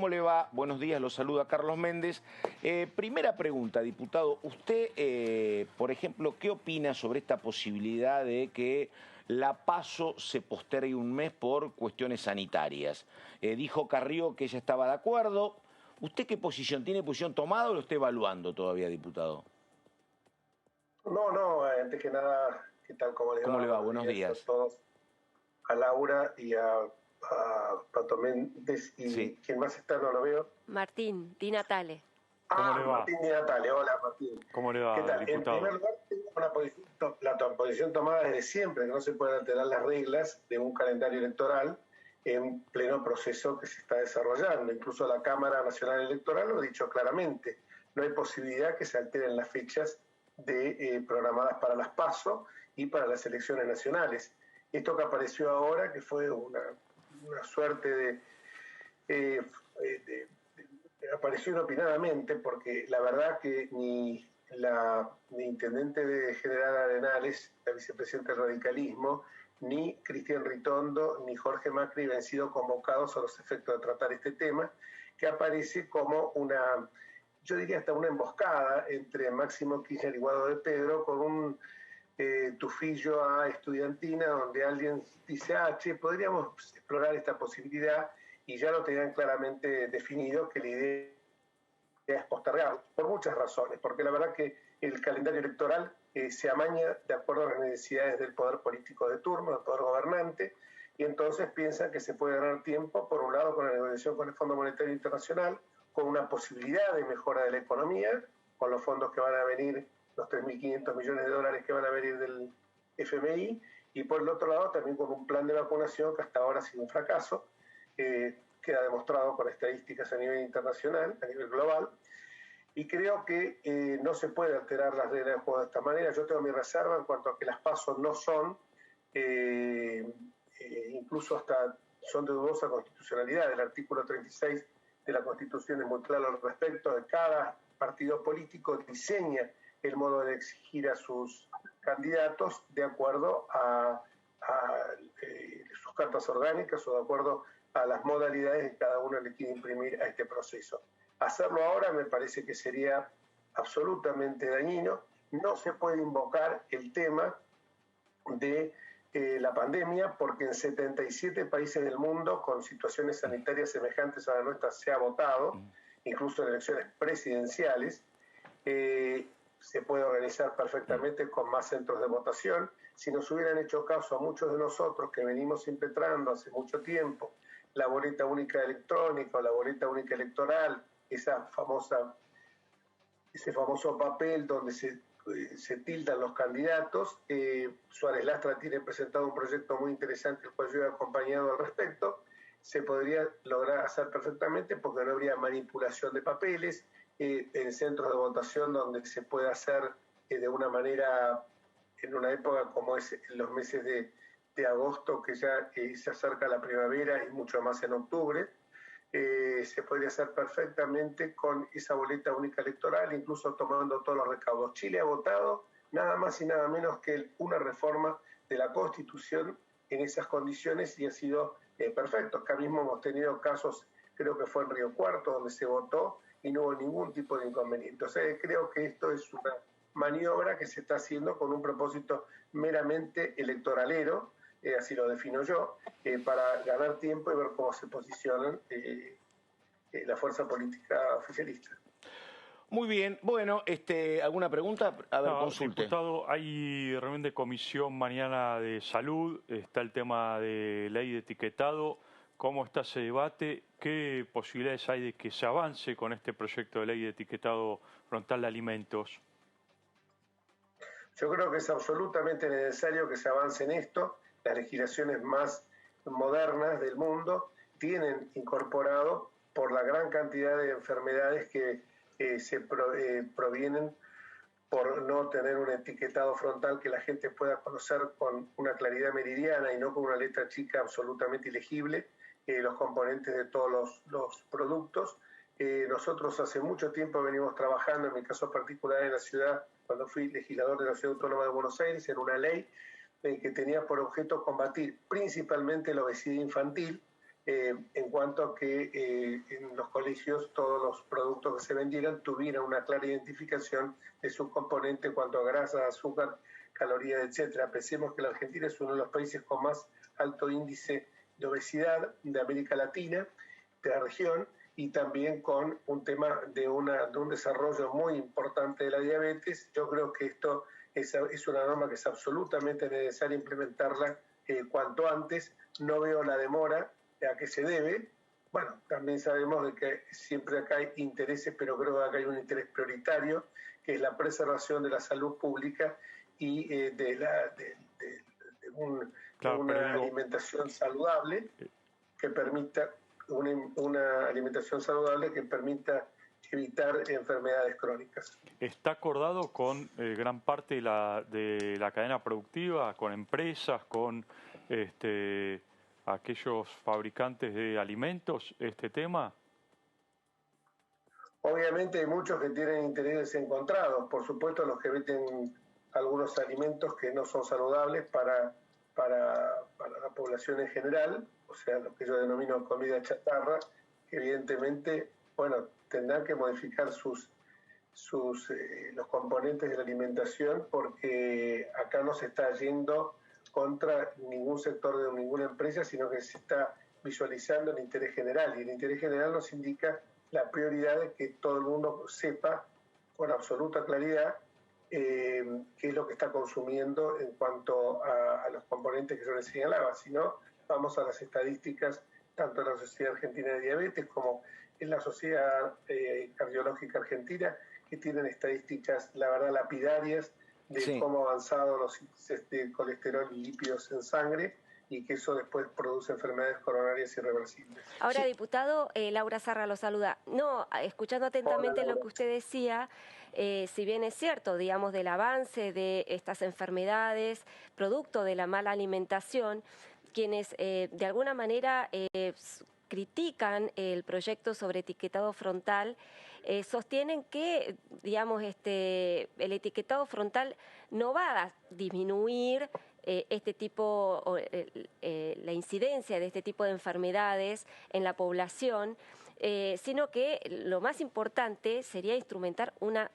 ¿Cómo le va? Buenos días, lo saluda Carlos Méndez. Primera pregunta, diputado. Usted, por ejemplo, ¿qué opina sobre esta posibilidad de que la PASO se postergue un mes por cuestiones sanitarias? Dijo Carrió que ella estaba de acuerdo. ¿Usted qué posición tiene? ¿Posición tomada o lo está evaluando todavía, diputado? No, antes que nada, ¿qué tal? ¿Cómo les va? ¿Cómo le va? Buenos días. A todos, a Laura y a Pato Méndez y Sí. ¿quién más está? No lo veo. Martín, Di Natale. ¿Cómo le va? Martín Di Natale. Hola, Martín. ¿Cómo le va, ¿Qué tal? diputado? En primer lugar, tengo una posición tomada desde siempre, que no se pueden alterar las reglas de un calendario electoral en pleno proceso que se está desarrollando. Incluso la Cámara Nacional Electoral lo ha dicho claramente. No hay posibilidad que se alteren las fechas programadas para las PASO y para las elecciones nacionales. Esto que apareció ahora, que fue una suerte apareció inopinadamente, porque la verdad que ni intendente de General Arenales, la vicepresidenta del radicalismo, ni Cristian Ritondo, ni Jorge Macri habían sido convocados a los efectos de tratar este tema, que aparece como yo diría hasta una emboscada entre Máximo Kirchner y Guado de Pedro, con un tufillo a estudiantina, donde alguien dice, podríamos explorar esta posibilidad, y ya lo tenían claramente definido que la idea es postergar, por muchas razones, porque la verdad que el calendario electoral se amaña de acuerdo a las necesidades del poder político de turno, del poder gobernante, y entonces piensan que se puede ganar tiempo, por un lado con la negociación con el Fondo Monetario Internacional, con una posibilidad de mejora de la economía, con los fondos que van a venir, los 3.500 millones de dólares que van a venir del FMI, y por el otro lado también con un plan de vacunación que hasta ahora ha sido un fracaso, queda demostrado con estadísticas a nivel internacional, a nivel global, y creo que no se puede alterar las reglas del juego de esta manera. Yo tengo mi reserva en cuanto a que las PASO no son, incluso hasta son de dudosa constitucionalidad. El artículo 36 de la Constitución es muy claro al respecto, de cada partido político diseña el modo de exigir a sus candidatos de acuerdo a sus cartas orgánicas o de acuerdo a las modalidades que cada uno le quiere imprimir a este proceso. Hacerlo ahora me parece que sería absolutamente dañino. No se puede invocar el tema de la pandemia, porque en 77 países del mundo con situaciones sanitarias semejantes a la nuestra se ha votado, incluso en elecciones presidenciales. Se puede organizar perfectamente con más centros de votación. Si nos hubieran hecho caso a muchos de nosotros que venimos impetrando hace mucho tiempo la boleta única electrónica o la boleta única electoral, ese famoso papel donde se tildan los candidatos, Suárez Lastra tiene presentado un proyecto muy interesante, el cual yo he acompañado al respecto. Se podría lograr hacer perfectamente porque no habría manipulación de papeles, en centros de votación donde se puede hacer de una manera, en una época como es en los meses de agosto, que ya se acerca la primavera, y mucho más en octubre, se podría hacer perfectamente con esa boleta única electoral, incluso tomando todos los recaudos. Chile ha votado nada más y nada menos que una reforma de la Constitución en esas condiciones y ha sido perfecto. Acá mismo hemos tenido casos, creo que fue en Río Cuarto, donde se votó y no hubo ningún tipo de inconveniente. O sea, creo que esto es una maniobra que se está haciendo con un propósito meramente electoralero, así lo defino yo, para ganar tiempo y ver cómo se posicionan la fuerza política oficialista. Muy bien. Bueno, ¿alguna pregunta? A ver, consulte. Diputado, hay reunión de comisión mañana de salud, está el tema de ley de etiquetado. ¿Cómo está ese debate? ¿Qué posibilidades hay de que se avance con este proyecto de ley de etiquetado frontal de alimentos? Yo creo que es absolutamente necesario que se avance en esto. Las legislaciones más modernas del mundo tienen incorporado, por la gran cantidad de enfermedades que provienen por no tener un etiquetado frontal que la gente pueda conocer con una claridad meridiana y no con una letra chica absolutamente ilegible, los componentes de todos los productos. Nosotros hace mucho tiempo venimos trabajando, en mi caso particular en la ciudad, cuando fui legislador de la Ciudad Autónoma de Buenos Aires, en una ley que tenía por objeto combatir principalmente la obesidad infantil, en cuanto a que en los colegios todos los productos que se vendieran tuvieran una clara identificación de sus componentes en cuanto a grasa, azúcar, calorías, etcétera. Pensemos que la Argentina es uno de los países con más alto índice de obesidad de América Latina, de la región, y también con un tema de un desarrollo muy importante de la diabetes. Yo creo que esto es una norma que es absolutamente necesaria implementarla cuanto antes. No veo la demora a qué se debe. Bueno, también sabemos de que siempre acá hay intereses, pero creo que acá hay un interés prioritario, que es la preservación de la salud pública y una alimentación saludable que permita una alimentación saludable que permita evitar enfermedades crónicas. ¿Está acordado con gran parte de la cadena productiva, con empresas, con aquellos fabricantes de alimentos, este tema? Obviamente hay muchos que tienen intereses encontrados, por supuesto los que venden algunos alimentos que no son saludables para la población en general, o sea, lo que yo denomino comida chatarra, que evidentemente, bueno, tendrán que modificar los componentes de la alimentación, porque acá no se está yendo contra ningún sector de ninguna empresa, sino que se está visualizando el interés general, y el interés general nos indica la prioridad de que todo el mundo sepa con absoluta claridad qué es lo que está consumiendo en cuanto a los componentes que yo les señalaba. Si no, vamos a las estadísticas tanto en la Sociedad Argentina de Diabetes como en la Sociedad Cardiológica Argentina, que tienen estadísticas, la verdad, lapidarias de cómo ha avanzado los índices de colesterol y lípidos en sangre, y que eso después produce enfermedades coronarias irreversibles. Ahora, diputado, Laura Zarra lo saluda. No, escuchando atentamente lo que usted decía, si bien es cierto, digamos, del avance de estas enfermedades, producto de la mala alimentación, quienes de alguna manera critican el proyecto sobre etiquetado frontal, sostienen que, digamos, el etiquetado frontal no va a disminuir la incidencia de este tipo de enfermedades en la población, sino que lo más importante sería instrumentar una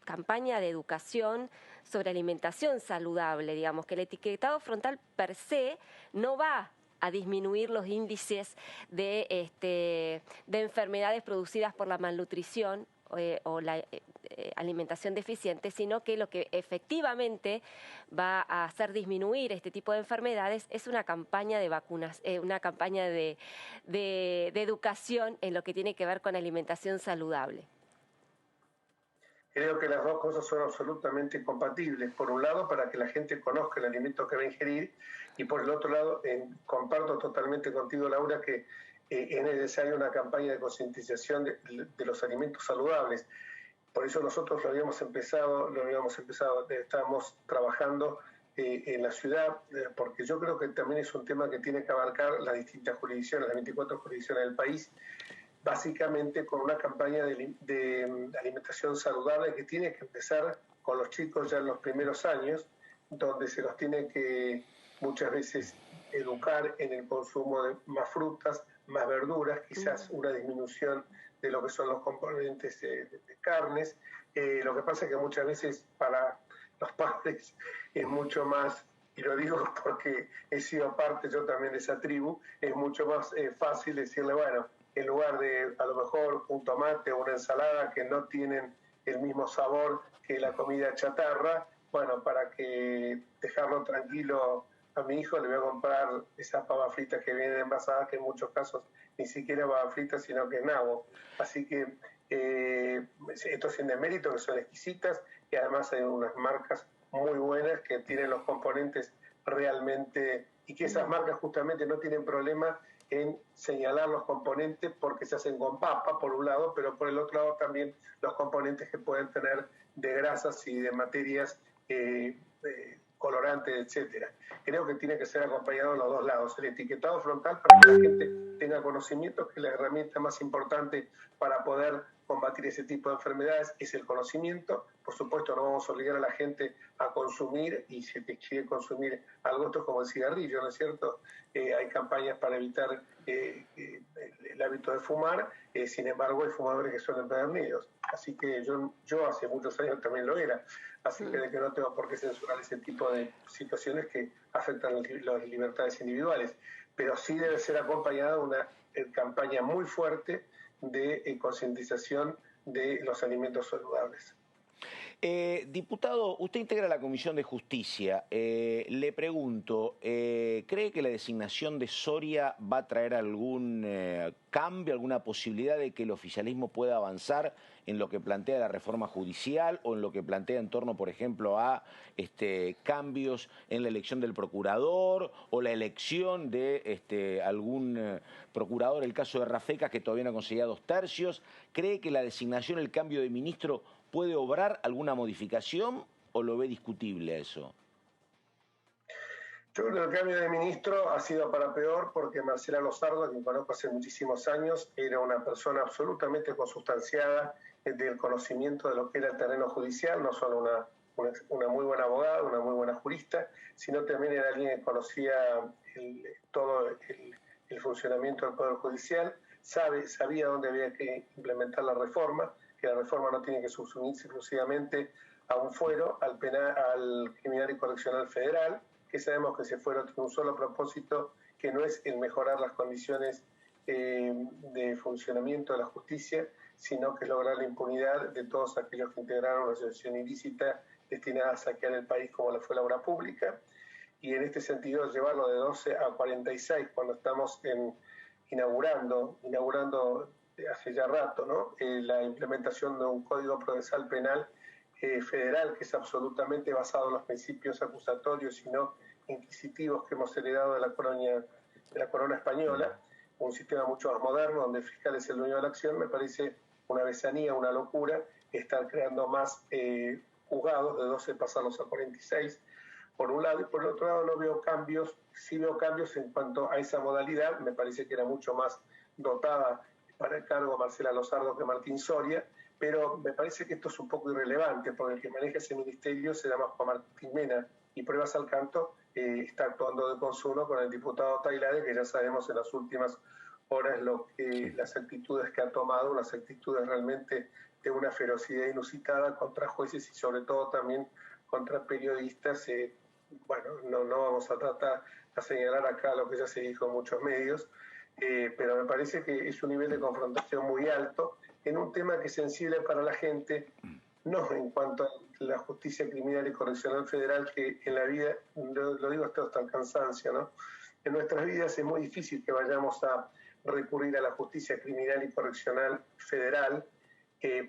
campaña de educación sobre alimentación saludable, digamos, que el etiquetado frontal per se no va a disminuir los índices de enfermedades producidas por la malnutrición o la alimentación deficiente, sino que lo que efectivamente va a hacer disminuir este tipo de enfermedades es una campaña de vacunas, una campaña de educación en lo que tiene que ver con alimentación saludable. Creo que las dos cosas son absolutamente compatibles. Por un lado, para que la gente conozca el alimento que va a ingerir, y por el otro lado, comparto totalmente contigo, Laura, que es necesaria una campaña de concientización de los alimentos saludables. Por eso nosotros estábamos trabajando en la ciudad, porque yo creo que también es un tema que tiene que abarcar las distintas jurisdicciones, las 24 jurisdicciones del país, básicamente con una campaña de alimentación saludable que tiene que empezar con los chicos ya en los primeros años, donde se los tiene que muchas veces educar en el consumo de más frutas, más verduras, quizás una disminución de lo que son los componentes de carnes. Lo que pasa es que muchas veces para los padres es mucho más, y lo digo porque he sido parte yo también de esa tribu, es mucho más fácil decirle, bueno, en lugar de a lo mejor un tomate o una ensalada que no tienen el mismo sabor que la comida chatarra, bueno, para que dejarlo tranquilo a mi hijo le voy a comprar esas papas fritas que vienen envasadas, que en muchos casos ni siquiera papas fritas, sino que es nabo. Así que esto sin demérito, que son exquisitas, y además hay unas marcas muy buenas que tienen los componentes realmente, y que esas marcas justamente no tienen problema en señalar los componentes porque se hacen con papa, por un lado, pero por el otro lado también los componentes que pueden tener de grasas y de materias colorantes, etcétera. Creo que tiene que ser acompañado de los dos lados. El etiquetado frontal para que la gente tenga conocimiento, que es la herramienta más importante para poder combatir ese tipo de enfermedades es el conocimiento. Por supuesto, no vamos a obligar a la gente a consumir, y si te quiere consumir algo, esto es como el cigarrillo, ¿no es cierto? Hay campañas para evitar el hábito de fumar, sin embargo hay fumadores que son empedernidos. Así que yo hace muchos años también lo era, así que de que no tengo por qué censurar ese tipo de situaciones que afectan las libertades individuales, pero sí debe ser acompañada de una campaña muy fuerte de concientización de los alimentos saludables. Diputado, usted integra la Comisión de Justicia. Le pregunto, ¿cree que la designación de Soria va a traer algún cambio, alguna posibilidad de que el oficialismo pueda avanzar en lo que plantea la reforma judicial o en lo que plantea en torno, por ejemplo, a cambios en la elección del procurador o la elección de algún procurador, el caso de Rafecas, que todavía no conseguía 2/3? ¿Cree que la designación, el cambio de ministro puede obrar alguna modificación o lo ve discutible eso? Yo creo que el cambio de ministro ha sido para peor, porque Marcela Lozardo, a quien conozco hace muchísimos años, era una persona absolutamente consustanciada del conocimiento de lo que era el terreno judicial, no solo una muy buena abogada, una muy buena jurista, sino también era alguien que conocía todo el funcionamiento del Poder Judicial, sabía dónde había que implementar la reforma, que la reforma no tiene que subsumirse exclusivamente a un fuero, al Criminal y Correccional Federal, que sabemos que ese fuero tiene un solo propósito, que no es el mejorar las condiciones de funcionamiento de la justicia, sino que es lograr la impunidad de todos aquellos que integraron una asociación ilícita destinada a saquear el país, como lo fue la obra pública. Y en este sentido, llevarlo de 12 a 46, cuando estamos inaugurando hace ya rato, ¿no? La implementación de un código procesal penal federal que es absolutamente basado en los principios acusatorios y no inquisitivos que hemos heredado de la corona española, un sistema mucho más moderno donde el fiscal es el dueño de la acción. Me parece una besanía, una locura estar creando más juzgados, de 12 pasarlos a 46, por un lado, y por el otro lado no veo cambios. Sí veo cambios en cuanto a esa modalidad. Me parece que era mucho más dotada para el cargo Marcela Lozardo que Martín Soria, pero me parece que esto es un poco irrelevante, porque el que maneja ese ministerio se llama Juan Martín Mena, y pruebas al canto está actuando de consumo con el diputado Tailade, que ya sabemos en las últimas horas las actitudes que ha tomado, unas actitudes realmente de una ferocidad inusitada contra jueces y sobre todo también contra periodistas. Bueno, no vamos a tratar a señalar acá lo que ya se dijo en muchos medios, pero me parece que es un nivel de confrontación muy alto en un tema que es sensible para la gente, no en cuanto a la justicia criminal y correccional federal, que en la vida, lo digo hasta el cansancio, ¿no? En nuestras vidas es muy difícil que vayamos a recurrir a la justicia criminal y correccional federal,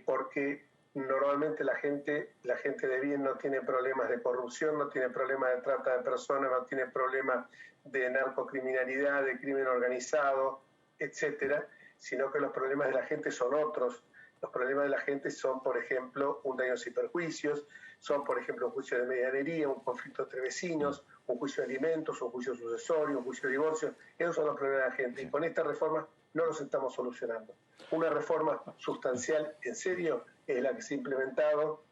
porque normalmente la gente de bien no tiene problemas de corrupción, no tiene problemas de trata de personas, no tiene problemas de narcocriminalidad, de crimen organizado, etcétera, sino que los problemas de la gente son otros. Los problemas de la gente son, por ejemplo, un daños y perjuicios, son, por ejemplo, un juicio de medianería, un conflicto entre vecinos, un juicio de alimentos, un juicio sucesorio, un juicio de divorcio. Esos son los problemas de la gente. Y con esta reforma no los estamos solucionando. Una reforma sustancial, en serio, es la que se ha implementado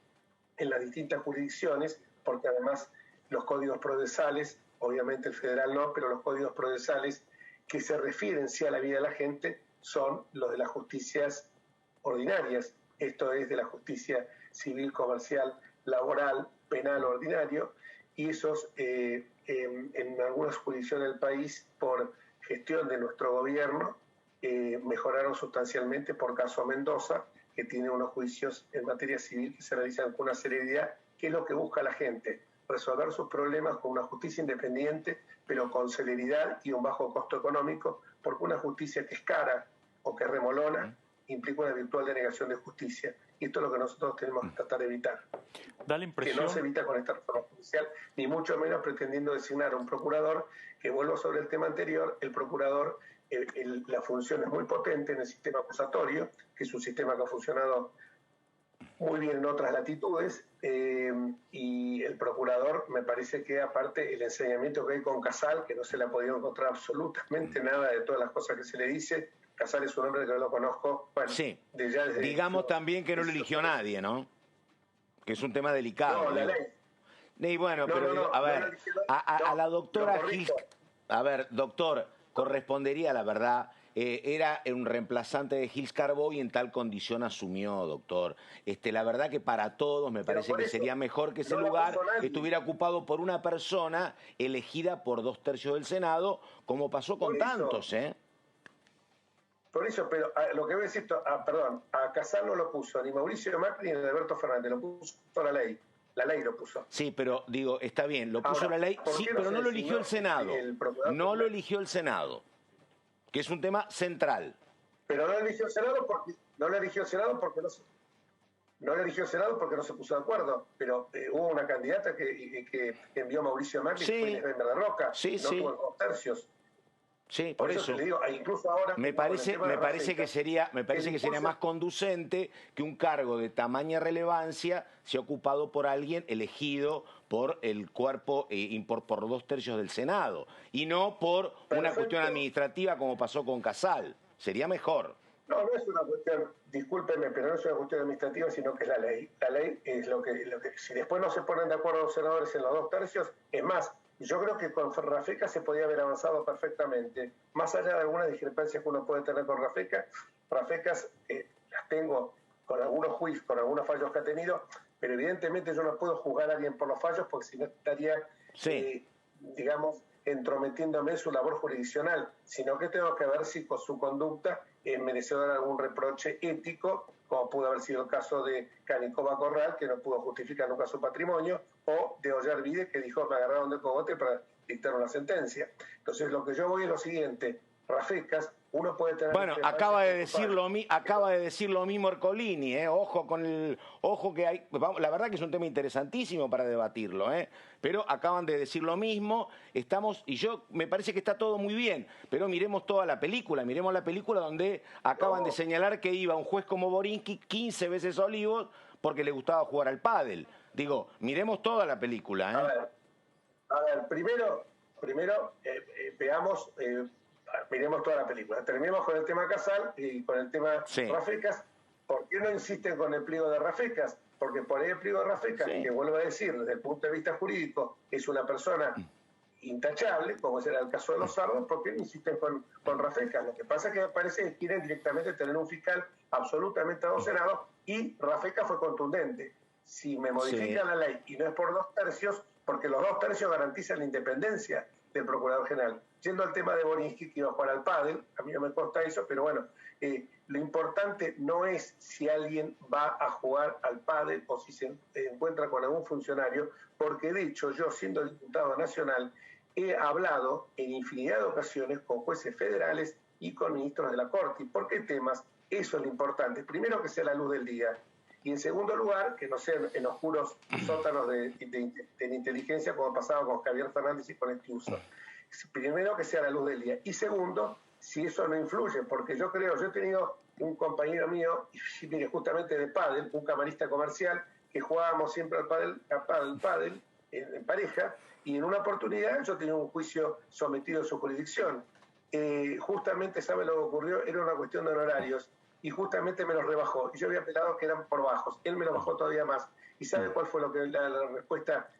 en las distintas jurisdicciones, porque además los códigos procesales, obviamente el federal no, pero los códigos procesales que se refieren sí a la vida de la gente son los de las justicias ordinarias, esto es de la justicia civil, comercial, laboral, penal ordinario, y esos en algunas jurisdicciones del país, por gestión de nuestro gobierno, mejoraron sustancialmente. Por caso Mendoza, que tiene unos juicios en materia civil que se realizan con una celeridad, que es lo que busca la gente, resolver sus problemas con una justicia independiente, pero con celeridad y un bajo costo económico, porque una justicia que es cara o que es remolona implica una virtual denegación de justicia. Y esto es lo que nosotros tenemos que tratar de evitar. Da la impresión... Que no se evita con esta reforma judicial, ni mucho menos pretendiendo designar a un procurador, que vuelvo sobre el tema anterior. El procurador, la función es muy potente en el sistema acusatorio, que es un sistema que ha funcionado muy bien en otras latitudes, y el procurador, me parece que aparte el enseñamiento que hay con Casal, que no se le ha podido encontrar absolutamente nada de todas las cosas que se le dice, Casal es un hombre que no lo conozco. Bueno, Sí. desde Digamos también que no lo eligió nadie, ¿no? Que es un tema delicado. No, la digo. ley. Y bueno, No, pero no, digo, no, a no ver, lo eligió a la doctora lo Gil... corrijo. A ver, doctor, correspondería, la verdad, era un reemplazante de Gils Carbó y en tal condición asumió, doctor. La verdad que para todos me parece que sería mejor que ese no la lugar puso nadie. estuviera ocupado por una persona elegida por 2/3 del Senado, como pasó con Por eso. tantos, ¿eh? Por eso, pero lo que voy a decir, perdón, a Casal no lo puso ni Mauricio Macri ni Alberto Fernández, lo puso la ley. La ley lo puso. Sí, pero digo, está bien, lo puso Ahora, la ley, ¿por sí, qué no pero se no lo eligió designó el Senado. el procurador No lo general? eligió el Senado, que es un tema central. Pero no lo eligió el Senado porque no lo eligió el Senado porque no se puso de acuerdo. Pero hubo una candidata que envió Mauricio Macri, Sí. que fue Inés Benver de Roca, Sí, no sí. tuvo 2/3. Sí, Por eso te digo, incluso ahora Me parece que sería más conducente que un cargo de tamaña relevancia sea ocupado por alguien elegido por el cuerpo, por 2/3 del Senado, y no por una cuestión administrativa como pasó con Casal. Sería mejor. No, no es una cuestión, discúlpeme, pero no es una cuestión administrativa, sino que es la ley. La ley es lo que si después no se ponen de acuerdo los senadores en los 2/3, es más, yo creo que con Rafecas se podía haber avanzado perfectamente. Más allá de algunas discrepancias que uno puede tener con Rafecas las tengo con algunos juicios, con algunos fallos que ha tenido, pero evidentemente yo no puedo juzgar a alguien por los fallos porque si no estaría, digamos, entrometiéndome en su labor jurisdiccional, sino que tengo que ver si con su conducta es merecedora de algún reproche ético, como pudo haber sido el caso de Canicoba Corral, que no pudo justificar nunca su patrimonio, o de Ollarvide, que dijo me agarraron de cogote para dictar una sentencia. Entonces lo que yo voy es lo siguiente, Rafecas, uno puede tener... Bueno, acaba de decir lo mismo Ercolini, ojo que hay, la verdad que es un tema interesantísimo para debatirlo, pero acaban de decir lo mismo, me parece que está todo muy bien, pero miremos toda la película, donde acaban de señalar que iba un juez como Borinsky 15 veces a Olivos porque le gustaba jugar al pádel. Digo, miremos toda la película. A ver, primero veamos... miremos toda la película. Terminemos con el tema Casal y con el tema Rafecas. ¿Por qué no insisten con el pliego de Rafecas? Porque por ahí el pliego de Rafecas, que vuelvo a decir, desde el punto de vista jurídico, es una persona intachable, como era el caso de los Sardos. ¿Por qué no insisten con Rafecas? Lo que pasa es que me parece que quieren directamente tener un fiscal absolutamente adocenado, y Rafecas fue contundente. Si me modifican la ley y no es por 2/3, porque los 2/3 garantizan la independencia del Procurador General. Yendo al tema de Borinsky, que iba a jugar al pádel, a mí no me consta eso, pero bueno, lo importante no es si alguien va a jugar al pádel o si se encuentra con algún funcionario, porque de hecho yo, siendo diputado nacional, he hablado en infinidad de ocasiones con jueces federales y con ministros de la Corte. ¿Y por qué temas? Eso es lo importante. Primero, que sea la luz del día. Y en segundo lugar, que no sean en oscuros sótanos de inteligencia como pasaba con Javier Fernández y con Estiuso. Primero, que sea la luz del día. Y segundo, si eso no influye, porque yo he tenido un compañero mío, justamente de pádel, un camarista comercial, que jugábamos siempre al pádel en pareja, y en una oportunidad yo tenía un juicio sometido a su jurisdicción. Justamente, ¿sabe lo que ocurrió? Era una cuestión de honorarios, y justamente me los rebajó. Y yo había apelado que eran por bajos. Él me lo bajó todavía más. ¿Y sabe cuál fue la respuesta?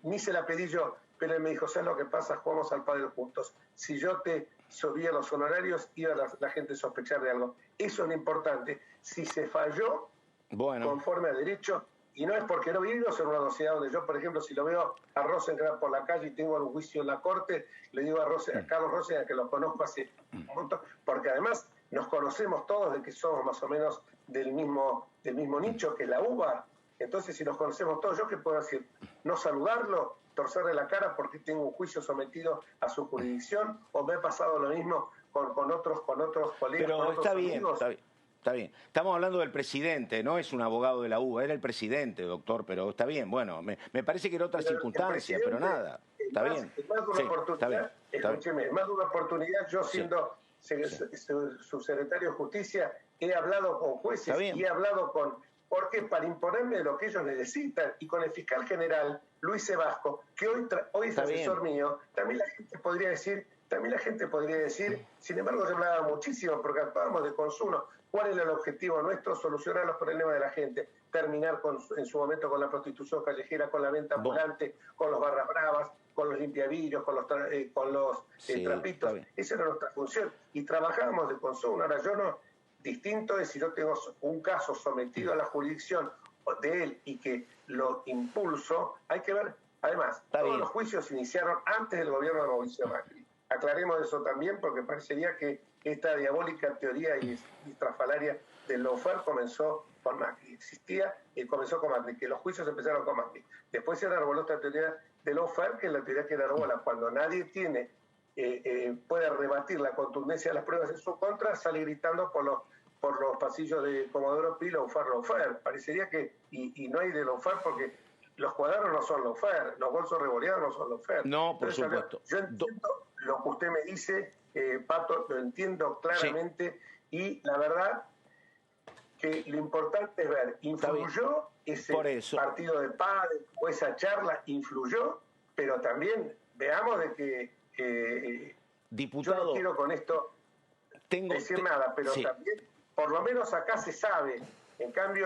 Ni se la pedí yo, pero él me dijo, ¿sabes lo que pasa? Jugamos al pádel juntos. Si yo te subía los honorarios, iba la gente a sospechar de algo. Eso es lo importante. Si se falló conforme a derecho, y no es porque no vivimos en una sociedad donde yo, por ejemplo, si lo veo a Rosenkrantz por la calle y tengo algún juicio en la corte, le digo a Carlos Rosenkrantz, que lo conozco hace un montón, porque además nos conocemos todos de que somos más o menos del mismo nicho, que es la UBA. Entonces, si nos conocemos todos, ¿yo qué puedo decir? ¿No saludarlo? ¿Torcerle la cara porque tengo un juicio sometido a su jurisdicción? ¿O me ha pasado lo mismo con otros colegas? Pero con otros amigos? Está bien. Estamos hablando del presidente, no es un abogado de la UBA, era el presidente, doctor, pero está bien. Bueno, me parece que era otra circunstancia, pero nada. Está bien. Es más de una oportunidad, escúcheme, es más de una oportunidad. Yo siendo subsecretario de Justicia, he hablado con jueces y he hablado porque para imponerme lo que ellos necesitan, y con el fiscal general Luis Sebasco, que hoy es asesor mío, también la gente podría decir, También la gente podría decir, sin embargo, yo hablaba muchísimo porque actuábamos de consumo. ¿Cuál era el objetivo nuestro? Solucionar los problemas de la gente, terminar en su momento con la prostitución callejera, con la venta ambulante, con los barras bravas, con los limpiavidrios, con los trapitos. Esa era nuestra función. Y trabajábamos de consumo. Ahora, yo no, distinto es si yo tengo un caso sometido a la jurisdicción de él y que lo impulso, hay que ver. Además, todos los juicios se iniciaron antes del gobierno de Mauricio Macri. Aclaremos eso también porque parecería que esta diabólica teoría y estrafalaria del lawfare comenzó con Macri. Comenzó con Macri, que los juicios empezaron con Macri. Después se enarboló esta teoría del lawfare, que es la teoría que enarbola cuando nadie puede rebatir la contundencia de las pruebas en su contra, sale gritando por los pasillos de Comodoro Pi, lawfare. Parecería que, y no hay de lawfare porque los cuadernos no son lawfare, los bolsos revoleados no son lawfare. No, por supuesto. Yo entiendo lo que usted me dice, Pato, lo entiendo claramente, y la verdad que lo importante es ver, ¿influyó ese partido de paz o esa charla? Influyó, pero también veamos de que diputado, yo no quiero con esto decir nada, pero también, por lo menos acá se sabe. En cambio,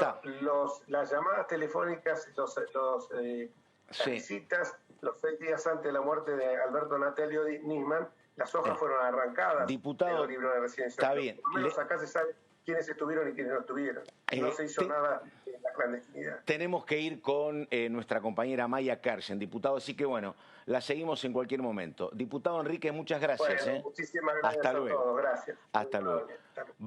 las llamadas telefónicas, las visitas, los 6 días antes de la muerte de Alberto Natalio Nisman, las hojas fueron arrancadas de los libros de residencia. Está bien. Por lo menos acá se sabe quiénes estuvieron y quiénes no estuvieron. No se hizo nada en la clandestinidad. Tenemos que ir con nuestra compañera Maya Kersen, diputado, así que bueno, la seguimos en cualquier momento. Diputado Enríquez, muchas gracias. Bueno, muchísimas gracias Hasta luego. a todos. Gracias. Hasta luego.